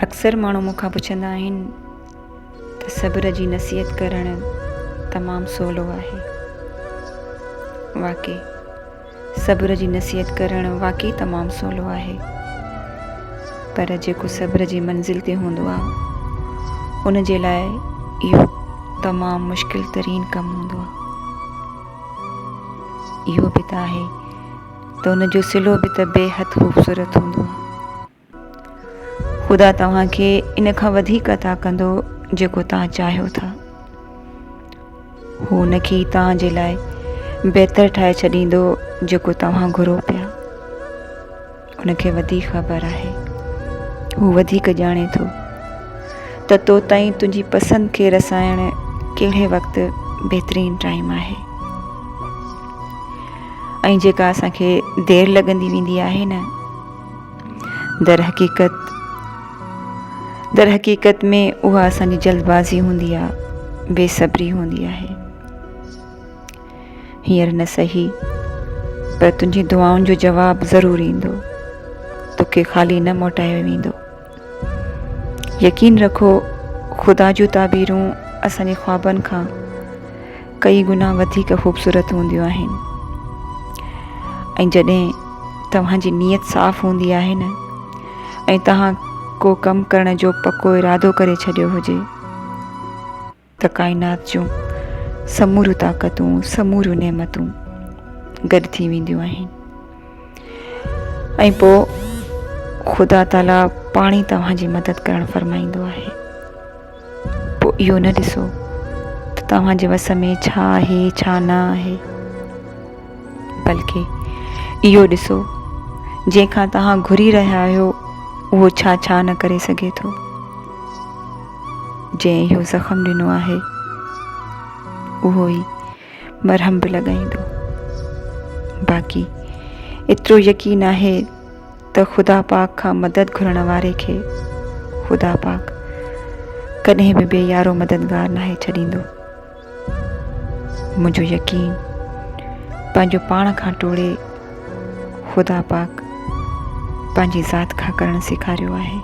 अक्सर माण्हू मूंखां पुछंदा आहिनि त सब्र जी नसीहत करणु तमामु सवलो आहे। वाक़ई सब्र जी नसीहत करणु वाक़ई तमामु सवलो आहे, पर जेको सब्र जी मंज़िल ते हूंदो आहे उन जे लाइ इहो तमामु मुश्किल तरीन कमु हूंदो आहे। इहो बि त आहे त उन जो सिलो बि त बेहद ख़ूबसूरत हूंदो आहे। ख़ुदा तव्हांखे इन खां वधीक अता कंदो जेको तव्हां चाहियो था। हू उनखे तव्हांजे लाइ बहितर ठाहे छॾींदो जेको तव्हां घुरो पिया। उनखे वधीक ख़बर आहे, हू वधीक ॼाणे थो त तो ताईं तुंहिंजी पसंदि खे रसाइण कहिड़े वक़्तु बहितरीनु टाइम आहे। ऐं जेका असांखे देरि लॻंदी वेंदी आहे न, दर हक़ीक़त में उहा असांजी जल्दबाज़ी हूंदी आहे, बेसब्री हूंदी आहे। हींअर न सही, पर तुंहिंजी दुआउनि जो जवाबु ज़रूरु ईंदो, तोखे ख़ाली न मोटायो वेंदो। यकीन रखो, ख़ुदा जूं ताबीरूं असांजे ख़्वाबनि खां कई गुना वधीक ख़ूबसूरत हूंदियूं आहिनि। ऐं जॾहिं तव्हांजी नीयत साफ़ हूंदी आहे न, ऐं तव्हां को कमु करण जो पको इरादो करे छॾियो हुजे, त काइनात जूं समूरियूं ताक़तूं, समूरियूं नेमतूं गॾु थी वेंदियूं आहिनि। ऐं पोइ ख़ुदा ताला पाण ई तव्हांजी मदद करणु फरमाईंदो आहे। पोइ इहो न ॾिसो त तव्हांजे वस में छा आहे छा न आहे, बल्कि इहो ॾिसो जंहिंखां तव्हां घुरी रहिया आहियो उहो छा छा न करे सघे थो। जंहिं इहो ज़ख़्म ॾिनो आहे उहो ई मरहम बि लॻाईंदो। बाक़ी एतिरो यकीन आहे त ख़ुदा पाक खां मदद घुरण वारे खे ख़ुदा पाक कॾहिं बि बेयारो मददगार नाहे छॾींदो। मुंहिंजो यकीन पंहिंजो पाण खां टोड़े ख़ुदा पाक पंहिंजी ज़ात खां करणु सेखारियो आहे।